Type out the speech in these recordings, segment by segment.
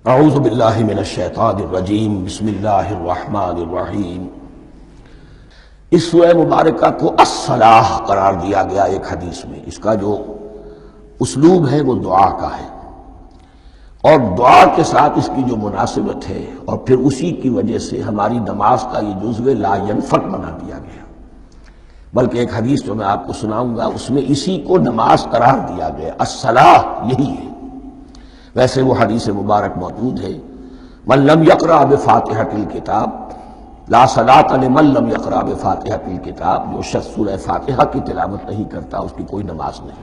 اعوذ باللہ من الشیطان الرجیم بسم اللہ الرحمن الرحیم۔ اس سورہ مبارکہ کو الصلاح قرار دیا گیا ایک حدیث میں۔ اس کا جو اسلوب ہے وہ دعا کا ہے، اور دعا کے ساتھ اس کی جو مناسبت ہے، اور پھر اسی کی وجہ سے ہماری نماز کا یہ جزو لا ینفک بنا دیا گیا۔ بلکہ ایک حدیث جو میں آپ کو سناؤں گا اس میں اسی کو نماز قرار دیا گیا، الصلاح یہی ہے۔ ویسے وہ حدیث مبارک موجود ہے، من لم یقرأ بفاتحۃ الکتاب لا صلاۃ لمن لم یقرأ بفاتحۃ الکتاب، جو شخص سورہ فاتحہ کی تلاوت نہیں کرتا اس کی کوئی نماز نہیں۔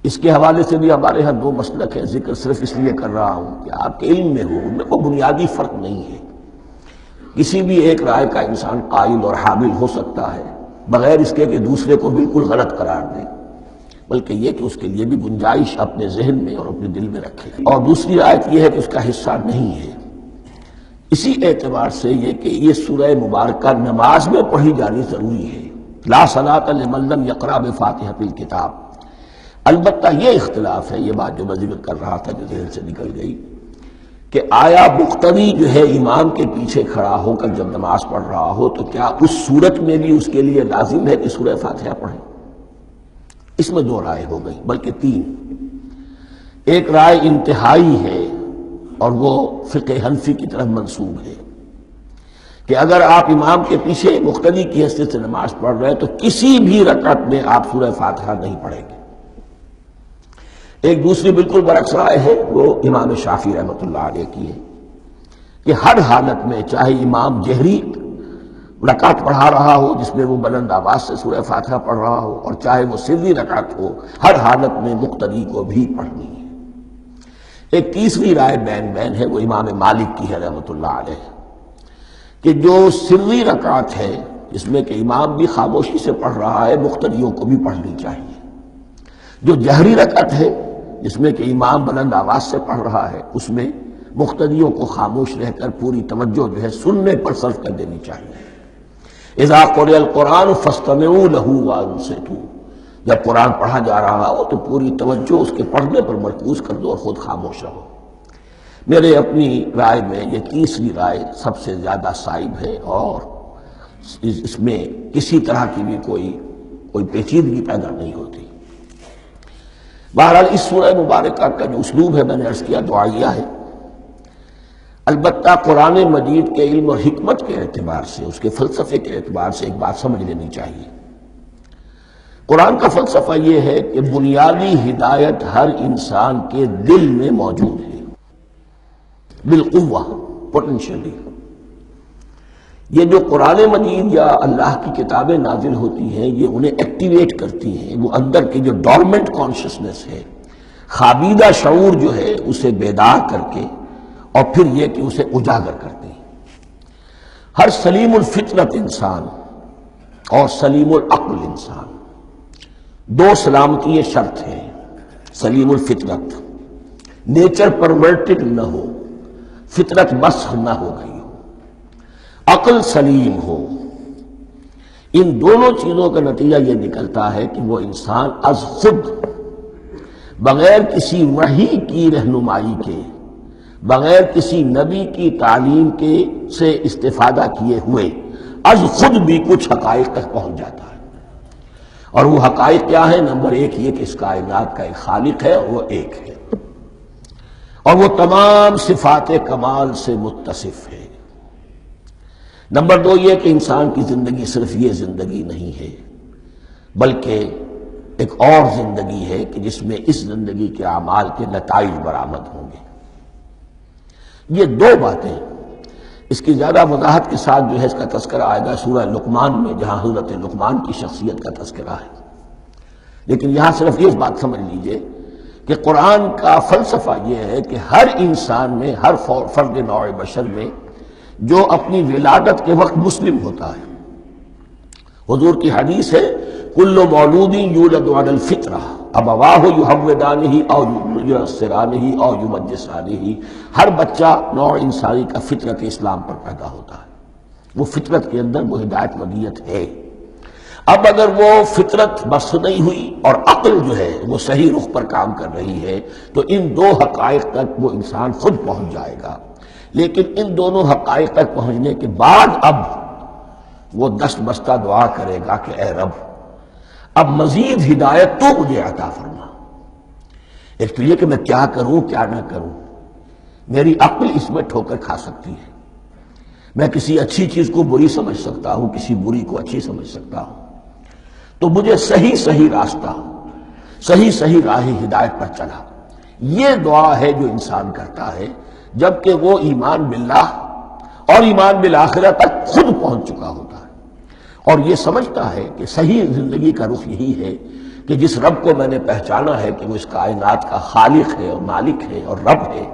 اس کے حوالے سے بھی ہمارے ہاں دو مسلک ہیں، ذکر صرف اس لیے کر رہا ہوں کہ آپ کے علم میں ہو، ان میں کوئی بنیادی فرق نہیں ہے۔ کسی بھی ایک رائے کا انسان قائل اور حامل ہو سکتا ہے بغیر اس کے کہ دوسرے کو بالکل غلط قرار دے، بلکہ یہ کہ اس کے لیے بھی گنجائش اپنے ذہن میں اور اپنے دل میں رکھے۔ اور دوسری آیت یہ ہے کہ اس کا حصہ نہیں ہے۔ اسی اعتبار سے یہ کہ یہ سورہ مبارکہ نماز میں پڑھی جانی ضروری ہے، لا صلاۃ لمن لم یقرأ بفاتحۃ الکتاب۔ البتہ یہ اختلاف ہے، یہ بات جو میں ذکر کر رہا تھا جو ذہن سے نکل گئی، کہ آیا مقتدی جو ہے امام کے پیچھے کھڑا ہو کر جب نماز پڑھ رہا ہو تو کیا اس صورت میں بھی اس کے لیے لازم ہے کہ سورہ فاتحہ پڑھے؟ اس میں دو رائے ہو گئی، بلکہ تین۔ ایک رائے انتہائی ہے اور وہ فقہ حنفی کی طرف منسوب ہے کہ اگر آپ امام کے پیچھے مقتدی کی حیثیت سے نماز پڑھ رہے ہیں تو کسی بھی رکعت میں آپ سورہ فاتحہ نہیں پڑھیں گے۔ ایک دوسری بالکل برعکس رائے ہے، وہ امام شافعی رحمۃ اللہ علیہ کی ہے کہ ہر حالت میں چاہے امام جہری رکعت پڑھا رہا ہو جس میں وہ بلند آواز سے سورہ فاتحہ پڑھ رہا ہو، اور چاہے وہ سری رکعت ہو، ہر حالت میں مقتدی کو بھی پڑھنی ہے۔ ایک تیسری رائے بین ہے، وہ امام مالک کی ہے رحمۃ اللہ علیہ، کہ جو سری رکعت ہے جس میں کہ امام بھی خاموشی سے پڑھ رہا ہے، مقتدیوں کو بھی پڑھنی چاہیے۔ جو جہری رکعت ہے جس میں کہ امام بلند آواز سے پڑھ رہا ہے، اس میں مقتدیوں کو خاموش رہ کر پوری توجہ جو ہے سننے پر صرف کر دینی چاہیے۔ اذا قرئ القرآن فاستمعوا له وانصتوا، جب قرآن پڑھا جا رہا ہو تو پوری توجہ اس کے پڑھنے پر مرکوز کر دو اور خود خاموش رہو۔ میرے اپنی رائے میں یہ تیسری رائے سب سے زیادہ صائب ہے، اور اس میں کسی طرح کی بھی کوئی پیچیدگی پیدا نہیں ہوتی۔ بہرحال اس سورہ مبارکہ کا جو اسلوب ہے میں نے عرض کیا دعائیہ ہے۔ البتہ قرآن مجید کے علم اور حکمت کے اعتبار سے، اس کے فلسفے کے اعتبار سے ایک بات سمجھ لینی چاہیے۔ قرآن کا فلسفہ یہ ہے کہ بنیادی ہدایت ہر انسان کے دل میں موجود ہے، بالقوہ، پوٹینشلی۔ یہ جو قرآن مجید یا اللہ کی کتابیں نازل ہوتی ہیں یہ انہیں ایکٹیویٹ کرتی ہیں، وہ اندر کی جو ڈورمنٹ کانشسنس ہے، خوابیدہ شعور جو ہے اسے بیدار کر کے، اور پھر یہ کہ اسے اجاگر کرتے ہیں۔ ہر سلیم الفطرت انسان اور سلیم العقل انسان، دو سلامتی یہ شرط ہے۔ سلیم الفطرت، نیچر پرورٹڈ نہ ہو، فطرت مسخ نہ ہو گئی ہو، عقل سلیم ہو۔ ان دونوں چیزوں کا نتیجہ یہ نکلتا ہے کہ وہ انسان از خود، بغیر کسی وحی کی رہنمائی کے، بغیر کسی نبی کی تعلیم کے سے استفادہ کیے ہوئے، از خود بھی کچھ حقائق تک پہنچ جاتا ہے۔ اور وہ حقائق کیا ہیں؟ نمبر ایک یہ کہ اس کائنات کا ایک خالق ہے اور وہ ایک ہے، اور وہ تمام صفات کمال سے متصف ہے۔ نمبر دو یہ کہ انسان کی زندگی صرف یہ زندگی نہیں ہے، بلکہ ایک اور زندگی ہے کہ جس میں اس زندگی کے اعمال کے نتائج برآمد ہوں گے۔ یہ دو باتیں، اس کی زیادہ وضاحت کے ساتھ جو ہے اس کا تذکرہ آئے گا سورہ لقمان میں، جہاں حضرت لقمان کی شخصیت کا تذکرہ ہے۔ لیکن یہاں صرف یہ بات سمجھ لیجئے کہ قرآن کا فلسفہ یہ ہے کہ ہر انسان میں، ہر فرد نوع بشر میں جو اپنی ولادت کے وقت مسلم ہوتا ہے، حضور کی حدیث ہے کل مولود یولد علی الفطرہ ابواہ یحودانہ او ینصرانہ او یمجسانہ، ہر بچہ نوع انسانی کا فطرت اسلام پر پیدا ہوتا ہے، وہ فطرت کے اندر وہ ہدایت ودیت ہے۔ اب اگر وہ فطرت بس نہیں ہوئی اور عقل جو ہے وہ صحیح رخ پر کام کر رہی ہے تو ان دو حقائق تک وہ انسان خود پہنچ جائے گا. لیکن ان دونوں حقائق تک پہنچنے کے بعد اب وہ دست بستہ دعا کرے گا کہ اے رب اب مزید ہدایت تو مجھے عطا فرما. ایک تو یہ کہ میں کیا کروں کیا نہ کروں، میری عقل اس میں ٹھوکر کھا سکتی ہے. میں کسی اچھی چیز کو بری سمجھ سکتا ہوں، کسی بری کو اچھی سمجھ سکتا ہوں. تو مجھے صحیح راستہ، صحیح راہ ہدایت پر چلا. یہ دعا ہے جو انسان کرتا ہے جبکہ وہ ایمان باللہ اور ایمان بالآخرہ تک خود پہنچ چکا ہوتا ہے، اور یہ سمجھتا ہے کہ صحیح زندگی کا رخ یہی ہے کہ جس رب کو میں نے پہچانا ہے کہ وہ اس کائنات کا خالق ہے اور مالک ہے اور رب ہے،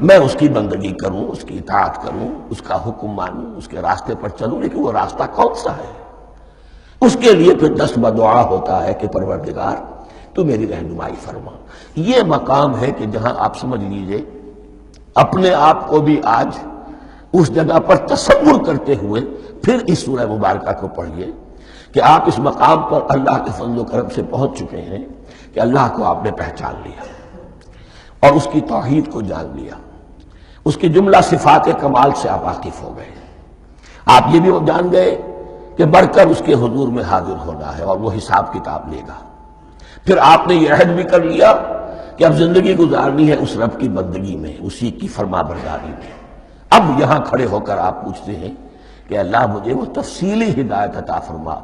میں اس کی بندگی کروں، اس کی اطاعت کروں، اس کا حکم مانوں، اس کے راستے پر چلوں. لیکن وہ راستہ کون سا ہے؟ اس کے لیے پھر دست بدعا ہوتا ہے کہ پروردگار تو میری رہنمائی فرما. یہ مقام ہے کہ جہاں آپ سمجھ لیجئے اپنے آپ کو بھی آج اس جگہ پر تصور کرتے ہوئے پھر اس سورہ مبارکہ کو پڑھیے کہ آپ اس مقام پر اللہ کے فضل و کرم سے پہنچ چکے ہیں کہ اللہ کو آپ نے پہچان لیا اور اس کی توحید کو جان لیا، اس کی جملہ صفات کمال سے آپ واقف ہو گئے. آپ یہ بھی جان گئے کہ بڑھ کر اس کے حضور میں حاضر ہونا ہے اور وہ حساب کتاب لے گا. پھر آپ نے یہ عہد بھی کر لیا کہ اب زندگی گزارنی ہے اس رب کی بندگی میں، اسی کی فرما برداری میں. اب یہاں کھڑے ہو کر آپ پوچھتے ہیں کہ اللہ مجھے وہ تفصیلی ہدایت عطا فرما.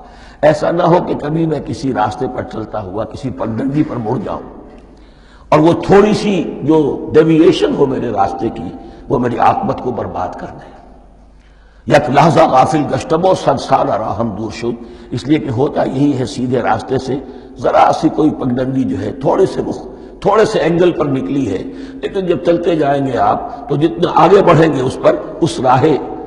ایسا نہ ہو کہ کبھی میں کسی راستے پر چلتا ہوا کسی پگڈنڈی پر مڑ جاؤں اور وہ تھوڑی سی جو ڈیوییشن ہو میرے راستے کی وہ میری عاقبت کو برباد کر دے. یک لحظہ غافل گشتم و صد سال راہم دور شد. اس لیے کہ ہوتا یہی ہے سیدھے راستے سے ذرا سی کوئی پگڈنڈی جو ہے تھوڑے سے اینگل پر نکلی ہے، لیکن جب چلتے جائیں گے آپ تو جتنا آگے بڑھیں گے اس پر، اس راہ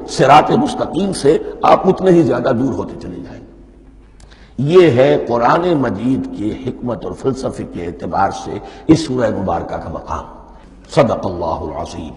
صراط مستقیم سے آپ اتنے ہی زیادہ دور ہوتے چلے جائیں گے. یہ ہے قرآن مجید کی حکمت اور فلسفے کے اعتبار سے اس سورہ مبارکہ کا مقام. صدق اللہ العظیم.